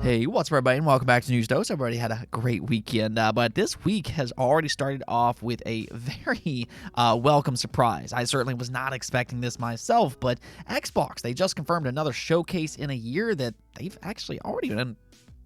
Hey, what's up, everybody, and welcome back to News Dose. Everybody had a great weekend, but this week has already started off with a very welcome surprise. I certainly was not expecting this myself, but Xbox, they just confirmed another showcase in a year that they've actually already been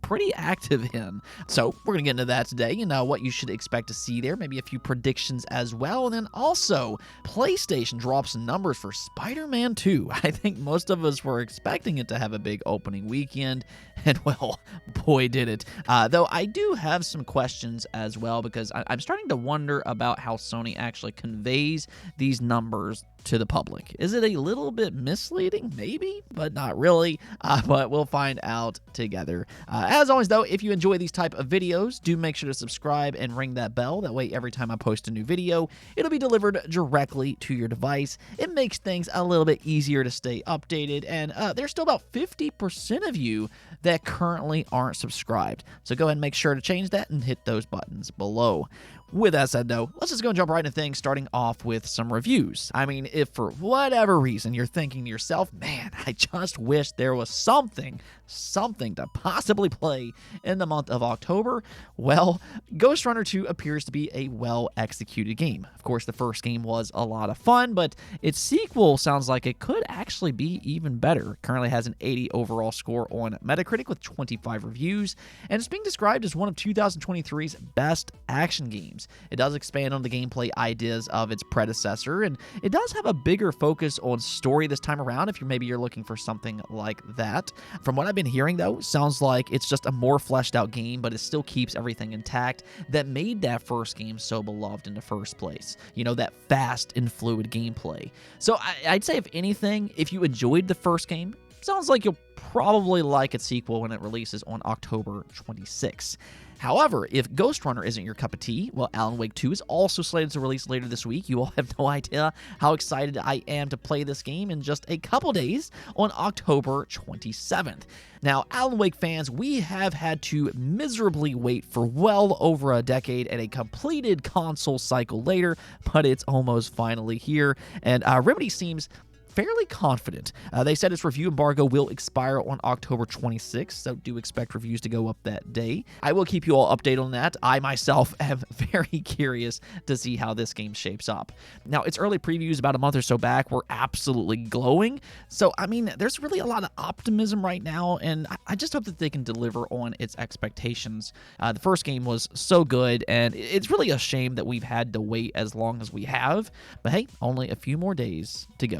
pretty active in. So we're going to get into that today and what you should expect to see there, maybe a few predictions as well. And then also, PlayStation drops some numbers for Spider-Man 2. I think most of us were expecting it to have a big opening weekend, and well, boy did it. Though I do have some questions as well, because I'm starting to wonder about how Sony actually conveys these numbers to the public. Is it a little bit misleading? Maybe, but not really. But we'll find out together. As always, though, if you enjoy these type of videos, do make sure to subscribe and ring that bell. That way, every time I post a new video, it'll be delivered directly to your device. It makes things a little bit easier to stay updated, and there's still about 50% of you that currently aren't subscribed. So go ahead and make sure to change that and hit those buttons below. With that said, though, let's just go and jump right into things, starting off with some reviews. I mean, if for whatever reason you're thinking to yourself, man, I just wish there was something to possibly play in the month of October, well, Ghostrunner 2 appears to be a well-executed game. Of course, the first game was a lot of fun, but its sequel sounds like it could actually be even better. It currently has an 80 overall score on Metacritic with 25 reviews, and it's being described as one of 2023's best action games. It does expand on the gameplay ideas of its predecessor, and it does have a bigger focus on story this time around if you're looking for something like that. From what I've been hearing, though, sounds like it's just a more fleshed out game, but it still keeps everything intact that made that first game so beloved in the first place. You know, that fast and fluid gameplay. So I'd say, if anything, if you enjoyed the first game, sounds like you'll probably like its sequel when it releases on October 26th. However, if Ghostrunner isn't your cup of tea, well, Alan Wake 2 is also slated to release later this week. You all have no idea how excited I am to play this game in just a couple days on October 27th. Now, Alan Wake fans, we have had to miserably wait for well over a decade and a completed console cycle later, but it's almost finally here, and Remedy seems fairly confident. They said its review embargo will expire on October 26th, so do expect reviews to go up that day. I will keep you all updated on that. I myself am very curious to see how this game shapes up. Now, its early previews about a month or so back were absolutely glowing, so I mean, there's really a lot of optimism right now, and I just hope that they can deliver on its expectations. The first game was so good, and it's really a shame that we've had to wait as long as we have, but hey, only a few more days to go.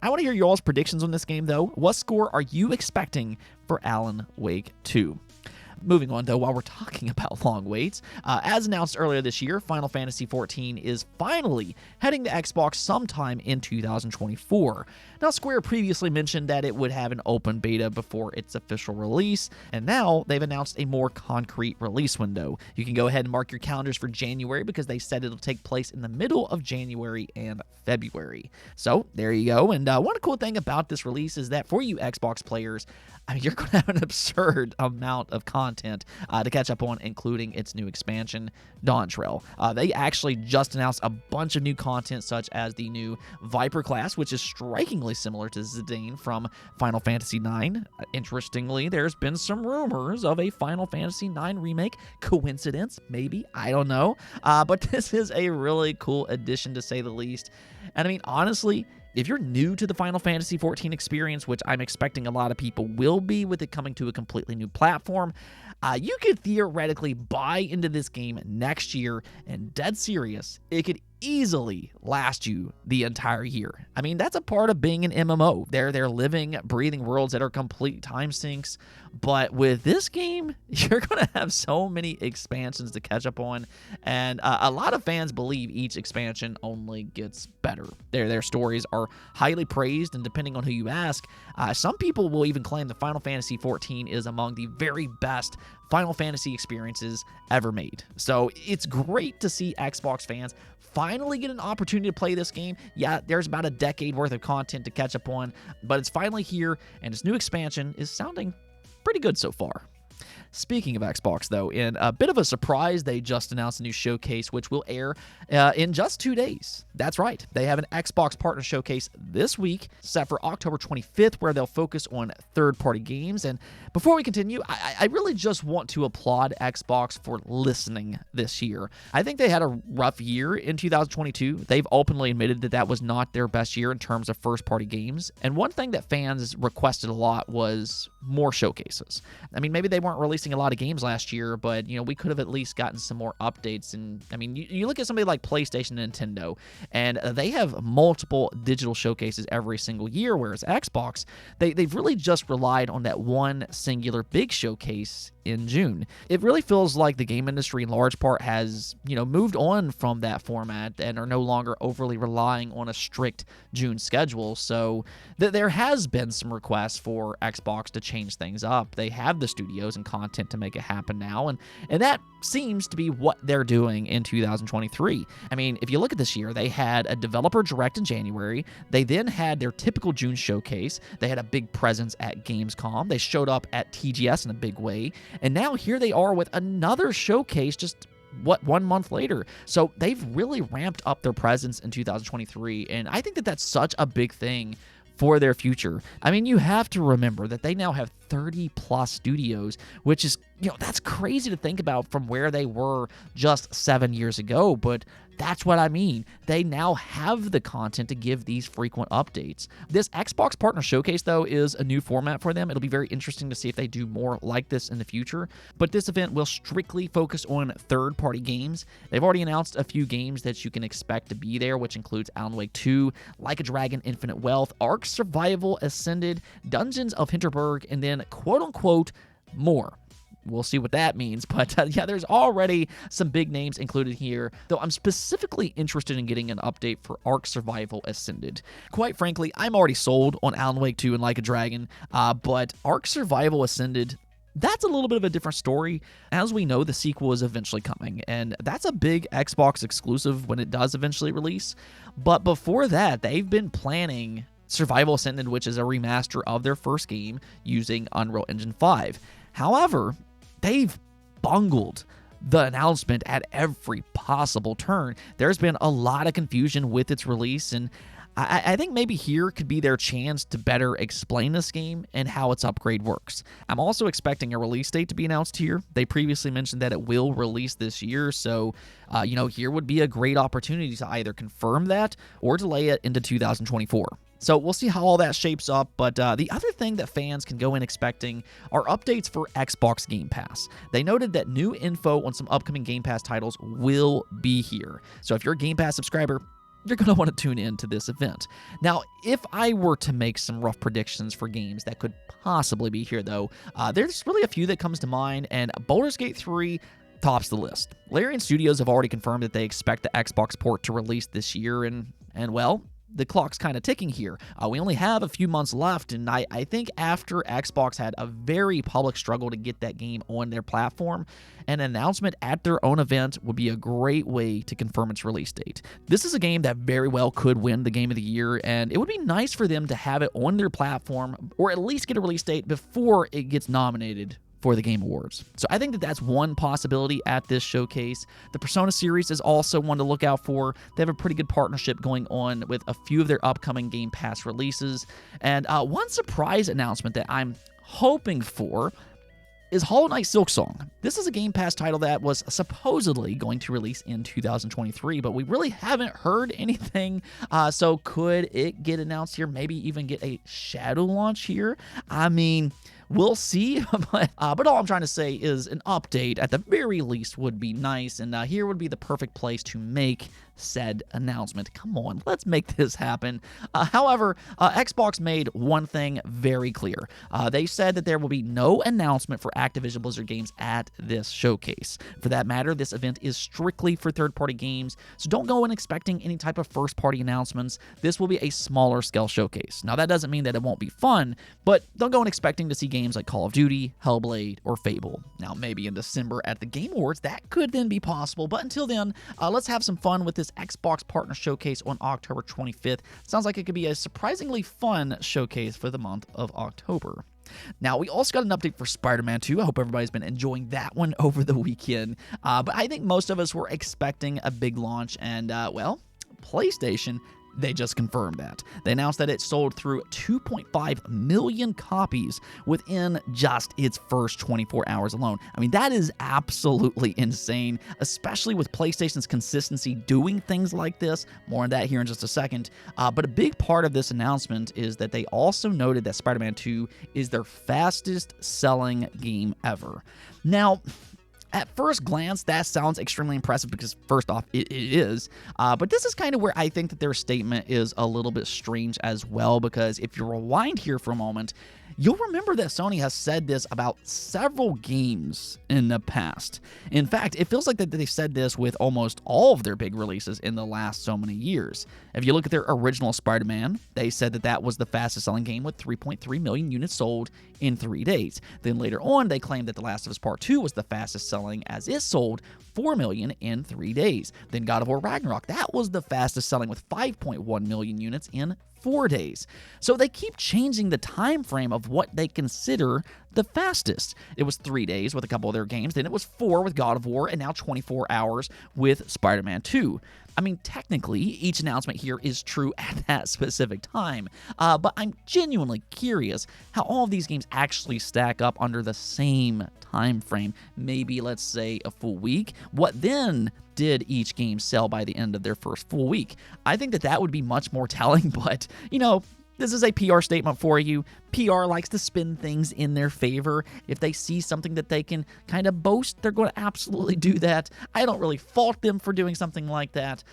I want to hear your all's predictions on this game, though. What score are you expecting for Alan Wake 2? Moving on, though, while we're talking about long waits, as announced earlier this year, Final Fantasy XIV is finally heading to Xbox sometime in 2024. Now, Square previously mentioned that it would have an open beta before its official release, and now they've announced a more concrete release window. You can go ahead and mark your calendars for January, because they said it'll take place in the middle of January and February. So, there you go, and one cool thing about this release is that for you Xbox players, I mean, you're going to have an absurd amount of content to catch up on, including its new expansion, Dawn Trail. They actually just announced a bunch of new content, such as the new Viper class, which is strikingly similar to Zidane from Final Fantasy IX. Interestingly, there's been some rumors of a Final Fantasy IX remake. Coincidence? Maybe. I don't know. But this is a really cool addition, to say the least. And I mean, honestly, if you're new to the Final Fantasy XIV experience, which I'm expecting a lot of people will be with it coming to a completely new platform, you could theoretically buy into this game next year, and dead serious, it could easily last you the entire year. I mean, that's a part of being an MMO. They're living, breathing worlds that are complete time sinks, but with this game, you're going to have so many expansions to catch up on, and a lot of fans believe each expansion only gets better. Their stories are highly praised, and depending on who you ask, some people will even claim that Final Fantasy XIV is among the very best Final Fantasy experiences ever made. So it's great to see Xbox fans finally get an opportunity to play this game. Yeah, there's about a decade worth of content to catch up on, but it's finally here, and its new expansion is sounding pretty good so far. Speaking of Xbox, though, in a bit of a surprise, they just announced a new showcase which will air in just 2 days. That's right. They have an Xbox Partner Showcase this week set for October 25th where they'll focus on third-party games. And before we continue, I really just want to applaud Xbox for listening this year. I think they had a rough year in 2022. They've openly admitted that that was not their best year in terms of first-party games. And one thing that fans requested a lot was more showcases. I mean, maybe they weren't releasing a lot of games last year, but, we could have at least gotten some more updates. And, I mean, you look at somebody like PlayStation and Nintendo, and they have multiple digital showcases every single year, whereas Xbox, they've really just relied on that one singular big showcase in June. It really feels like the game industry in large part has, moved on from that format and are no longer overly relying on a strict June schedule. So there has been some requests for Xbox to change things up. They have the studios and content to make it happen now, and that seems to be what they're doing in 2023. I mean, if you look at this year, they had a developer direct in January. They then had their typical June showcase. They had a big presence at Gamescom. They showed up at TGS in a big way. And now here they are with another showcase just 1 month later. So they've really ramped up their presence in 2023. And I think that that's such a big thing for their future. I mean, you have to remember that they now have 30 plus studios, which is, that's crazy to think about from where they were just 7 years ago. But that's what I mean. They now have the content to give these frequent updates. This Xbox Partner Showcase, though, is a new format for them. It'll be very interesting to see if they do more like this in the future. But this event will strictly focus on third-party games. They've already announced a few games that you can expect to be there, which includes Alan Wake 2, Like a Dragon: Infinite Wealth, Ark Survival Ascended, Dungeons of Hinterberg, and then, quote-unquote, more. We'll see what that means, but yeah, there's already some big names included here, though I'm specifically interested in getting an update for Ark Survival Ascended. Quite frankly, I'm already sold on Alan Wake 2 and Like a Dragon, but Ark Survival Ascended, that's a little bit of a different story. As we know, the sequel is eventually coming, and that's a big Xbox exclusive when it does eventually release. But before that, they've been planning Survival Ascended, which is a remaster of their first game using Unreal Engine 5. However, they've bungled the announcement at every possible turn. There's been a lot of confusion with its release, and I think maybe here could be their chance to better explain this game and how its upgrade works. I'm also expecting a release date to be announced here. They previously mentioned that it will release this year, so here would be a great opportunity to either confirm that or delay it into 2024. So we'll see how all that shapes up, but the other thing that fans can go in expecting are updates for Xbox Game Pass. They noted that new info on some upcoming Game Pass titles will be here. So if you're a Game Pass subscriber, you're going to want to tune in to this event. Now, if I were to make some rough predictions for games that could possibly be here, though, there's really a few that comes to mind, and Baldur's Gate 3 tops the list. Larian Studios have already confirmed that they expect the Xbox port to release this year, and well, the clock's kind of ticking here. We only have a few months left, and I think after Xbox had a very public struggle to get that game on their platform, an announcement at their own event would be a great way to confirm its release date. This is a game that very well could win the Game of the Year, and it would be nice for them to have it on their platform, or at least get a release date before it gets nominated for the Game Awards. So I think that that's one possibility at this showcase. The Persona series is also one to look out for. They have a pretty good partnership going on with a few of their upcoming Game Pass releases. And one surprise announcement that I'm hoping for is Hollow Knight Silksong. This is a Game Pass title that was supposedly going to release in 2023, but we really haven't heard anything. So could it get announced here? Maybe even get a shadow launch here? I mean, we'll see, but all I'm trying to say is an update at the very least would be nice, and here would be the perfect place to make said announcement. Come on, let's make this happen. However, Xbox made one thing very clear. They said that there will be no announcement for Activision Blizzard games at this showcase. For that matter, this event is strictly for third-party games, so don't go in expecting any type of first-party announcements. This will be a smaller scale showcase. Now, that doesn't mean that it won't be fun, but don't go in expecting to see games like Call of Duty, Hellblade, or Fable. Now, maybe in December at the Game Awards, that could then be possible, but until then, let's have some fun with this Xbox Partner Showcase on October 25th. Sounds like it could be a surprisingly fun showcase for the month of October. Now, we also got an update for Spider-Man 2. I hope everybody's been enjoying that one over the weekend. But I think most of us were expecting a big launch, and, well, PlayStation, they just confirmed that. They announced that it sold through 2.5 million copies within just its first 24 hours alone. I mean, that is absolutely insane, especially with PlayStation's consistency doing things like this. More on that here in just a second. But a big part of this announcement is that they also noted that Spider-Man 2 is their fastest selling game ever. Now, at first glance, that sounds extremely impressive because, first off, it is. But this is kind of where I think that their statement is a little bit strange as well, because if you rewind here for a moment, you'll remember that Sony has said this about several games in the past. In fact, it feels like that they said this with almost all of their big releases in the last so many years. If you look at their original Spider-Man, they said that that was the fastest selling game with 3.3 million units sold in 3 days. Then later on, they claimed that The Last of Us Part 2 was the fastest selling as it sold 4 million in 3 days. Then God of War Ragnarok, that was the fastest selling with 5.1 million units in 4 days. So they keep changing the time frame of what they consider the fastest. It was 3 days with a couple of their games, then it was 4 with God of War, and now 24 hours with Spider-Man 2. I mean, technically, each announcement here is true at that specific time, but I'm genuinely curious how all of these games actually stack up under the same time frame. Maybe, let's say, a full week. What then did each game sell by the end of their first full week? I think that that would be much more telling, but, you know, this is a PR statement for you. PR likes to spin things in their favor. If they see something that they can kind of boast, they're going to absolutely do that. I don't really fault them for doing something like that.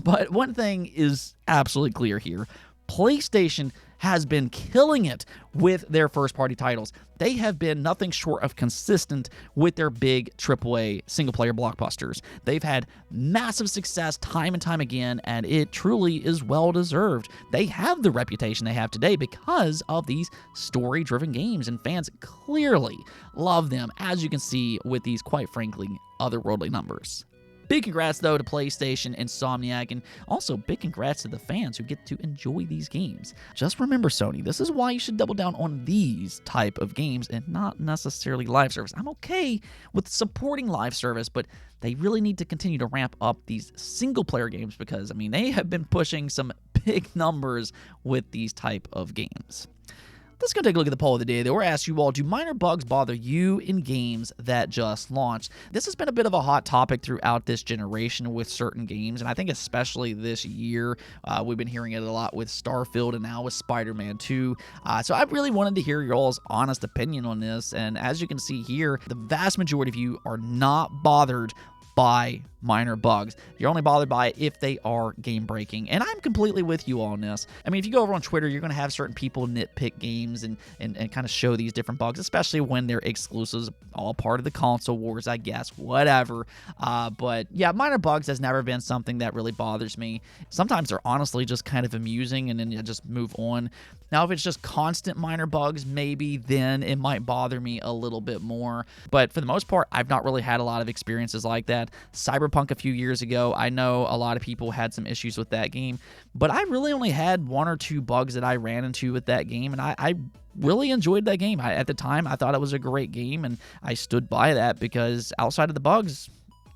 But one thing is absolutely clear here. PlayStation has been killing it with their first-party titles. They have been nothing short of consistent with their big AAA single-player blockbusters. They've had massive success time and time again, and it truly is well-deserved. They have the reputation they have today because of these story-driven games, and fans clearly love them, as you can see with these, quite frankly, otherworldly numbers. Big congrats, though, to PlayStation, Insomniac, and also big congrats to the fans who get to enjoy these games. Just remember, Sony, this is why you should double down on these type of games and not necessarily live service. I'm okay with supporting live service, but they really need to continue to ramp up these single-player games because, I mean, they have been pushing some big numbers with these type of games. Let's go take a look at the poll of the day. They were asked you all, do minor bugs bother you in games that just launched? This has been a bit of a hot topic throughout this generation with certain games, and I think especially this year, we've been hearing it a lot with Starfield and now with Spider-Man 2. So I really wanted to hear your all's honest opinion on this, and as you can see here, the vast majority of you are not bothered by minor bugs. You're only bothered by it if they are game breaking. And I'm completely with you on this. I mean, if you go over on Twitter, you're going to have certain people nitpick games and kind of show these different bugs, especially when they're exclusives, all part of the console wars, I guess, whatever. But yeah, minor bugs has never been something that really bothers me. Sometimes they're honestly just kind of amusing and then you just move on. Now, if it's just constant minor bugs, maybe then it might bother me a little bit more. But for the most part, I've not really had a lot of experiences like that. Cyberpunk a few years ago, I know a lot of people had some issues with that game, but I really only had 1 or 2 bugs that I ran into with that game, and I really enjoyed that game. At the time, I thought it was a great game, and I stood by that because outside of the bugs,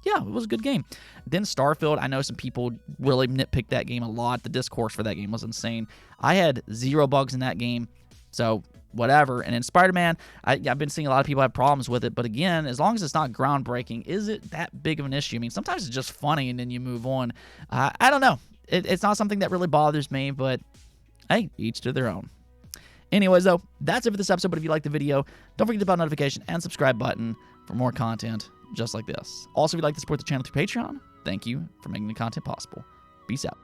yeah, it was a good game. Then Starfield, I know some people really nitpicked that game a lot. The discourse for that game was insane. I had 0 bugs in that game, so whatever. And in Spider-Man, I've been seeing a lot of people have problems with it, but again, as long as it's not groundbreaking, is it that big of an issue? I mean, sometimes it's just funny and then you move on. I don't know. It's not something that really bothers me, but hey, each to their own. Anyways, though, that's it for this episode, but if you liked the video, don't forget to hit the bell notification and subscribe button for more content just like this. Also, if you'd like to support the channel through Patreon, thank you for making the content possible. Peace out.